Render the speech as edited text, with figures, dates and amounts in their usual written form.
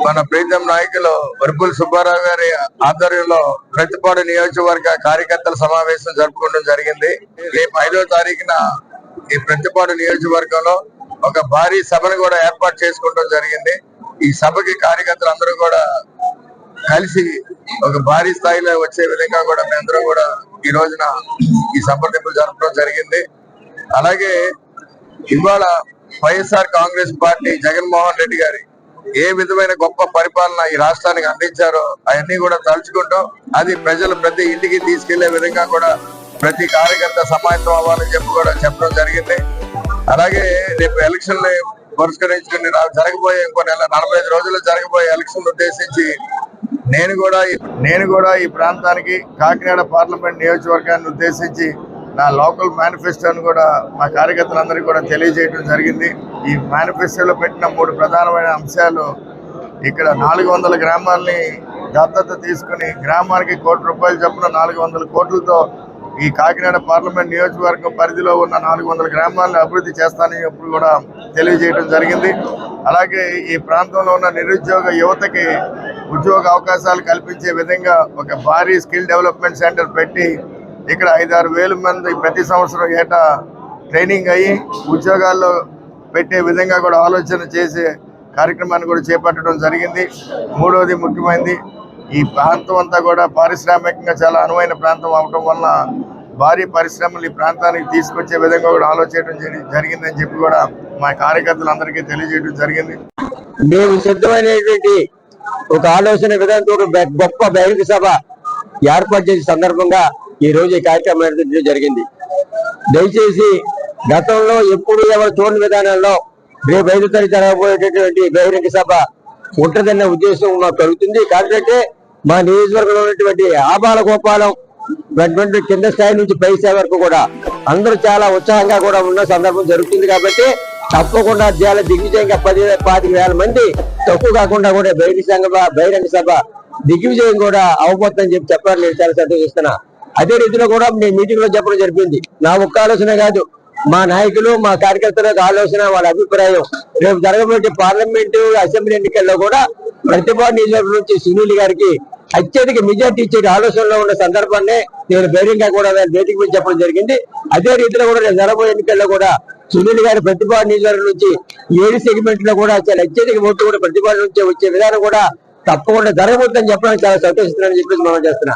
మన ప్రీతం నాయకులు వరపుల సుబ్బారావు గారి ఆధ్వర్యంలో ప్రతిపాడు నియోజకవర్గ కార్యకర్తల సమావేశం జరుపుకోవడం జరిగింది. రేపు 5వ తారీఖున ఈ ప్రతిపాడు నియోజకవర్గంలో ఒక భారీ సభను కూడా ఏర్పాటు చేసుకోవడం జరిగింది. ఈ సభకి కార్యకర్తలు అందరూ కూడా కలిసి ఒక భారీ స్థాయిలో వచ్చే విధంగా కూడా మేమందరం కూడా ఈ రోజున ఈ సంప్రదింపులు జరపడం జరిగింది. అలాగే ఇవాళ వైఎస్ఆర్ కాంగ్రెస్ పార్టీ జగన్మోహన్ రెడ్డి గారి ఏ విధమైన గొప్ప పరిపాలన ఈ రాష్ట్రానికి అందించారో అవన్నీ కూడా తలుచుకుంటాం. అది ప్రజలు ప్రతి ఇంటికి తీసుకెళ్లే విధంగా కూడా ప్రతి కార్యకర్త సమాయత్తం అవ్వాలని చెప్పి కూడా చెప్పడం జరిగింది. అలాగే రేపు ఎలక్షన్ పురస్కరించుకుని జరగబోయే ఇంకో నెల 45 రోజుల్లో జరగబోయే ఎలక్షన్ ఉద్దేశించి నేను కూడా ఈ ప్రాంతానికి కాకినాడ పార్లమెంట్ నియోజకవర్గాన్ని ఉద్దేశించి నా లోకల్ మేనిఫెస్టోను కూడా మా కార్యకర్తలందరికీ కూడా తెలియజేయడం జరిగింది. ఈ మేనిఫెస్టోలో పెట్టిన 3 ప్రధానమైన అంశాలు, ఇక్కడ 400 గ్రామాలని దత్తత తీసుకుని గ్రామానికి ₹1 కోటి చొప్పున 400 కోట్లతో ఈ కాకినాడ పార్లమెంట్ నియోజకవర్గం పరిధిలో ఉన్న 400 గ్రామాలను అభివృద్ధి చేస్తానని ఎప్పుడు కూడా తెలియజేయడం జరిగింది. అలాగే ఈ ప్రాంతంలో ఉన్న నిరుద్యోగ యువతకి ఉద్యోగ అవకాశాలు కల్పించే విధంగా ఒక భారీ స్కిల్ డెవలప్మెంట్ సెంటర్ పెట్టి ఇక్కడ 5-6 వేల మంది ప్రతి సంవత్సరం ఏటా ట్రైనింగ్ అయ్యి ఉద్యోగాల్లో పెట్టే విధంగా కూడా ఆలోచన చేసే కార్యక్రమాన్ని కూడా చేపట్టడం జరిగింది. మూడవది ముఖ్యమైనది, ఈ ప్రాంతం అంతా కూడా పారిశ్రామికంగా చాలా అనువైన ప్రాంతం అవటం వల్ల భారీ పరిశ్రమలు ఈ ప్రాంతానికి తీసుకొచ్చే విధంగా కూడా ఆలోచించడం జరిగిందని చెప్పి కూడా మా కార్యకర్తలందరికీ తెలియజేయడం జరిగింది. మేము సిద్ధమైనటువంటి ఒక ఆలోచన విధానంతో ఒక గొప్ప బహిరంగ సభ ఏర్పాటు చేసే సందర్భంగా ఈ రోజు ఈ కార్యక్రమం నిర్వహించడం జరిగింది. దయచేసి గతంలో ఎప్పుడు ఎవరు చూడని విధానంలో రేపు 5వ తారీఖు జరగబోయేటటువంటి బహిరంగ సభ ఉంటుందన్న ఉద్దేశం మాకు కలుగుతుంది. కాబట్టి మా నియోజకవర్గంలో ఉన్నటువంటి ఆబాల గోపాలం కింద స్థాయి నుంచి పై స్థాయి వరకు కూడా అందరూ చాలా ఉత్సాహంగా కూడా ఉన్న సందర్భం జరుగుతుంది. కాబట్టి తప్పకుండా చాలా దిగ్విజయంగా 10-25 మంది తక్కువ కాకుండా కూడా బహిరంగ సభ దిగ్విజయం కూడా అవబోతుందని చెప్పాలని నేను చాలా సంతోషిస్తున్నా. అదే రీతిలో కూడా నేను మీటింగ్ లో చెప్పడం జరిగింది. నా ఒక్క ఆలోచన కాదు, మా నాయకులు మా కార్యకర్తల ఆలోచన, వాళ్ళ అభిప్రాయం రేపు జరగబోయే పార్లమెంటు అసెంబ్లీ ఎన్నికల్లో కూడా ప్రతిపాడు నియోజకవర్గం నుంచి సునీల్ గారికి అత్యధిక మెజార్టీ ఇచ్చే ఆలోచనలో ఉన్న సందర్భాన్ని నేను బహిరంగ కూడా వేదిక మీద చెప్పడం జరిగింది. అదే రీతిలో కూడా రేపు జరగబోయే ఎన్నికల్లో కూడా సునీల్ గారి ప్రతిపాడు నియోజకవర్గం నుంచి 7 సెగ్మెంట్ లో కూడా చాలా అత్యధిక ఓట్లు కూడా ప్రతిపాడు నుంచి వచ్చే విధానం కూడా తప్పకుండా జరగబోతుందని చెప్పడానికి చాలా సంతోషిస్తున్నానని చెప్పేసి మనం చేస్తున్నా.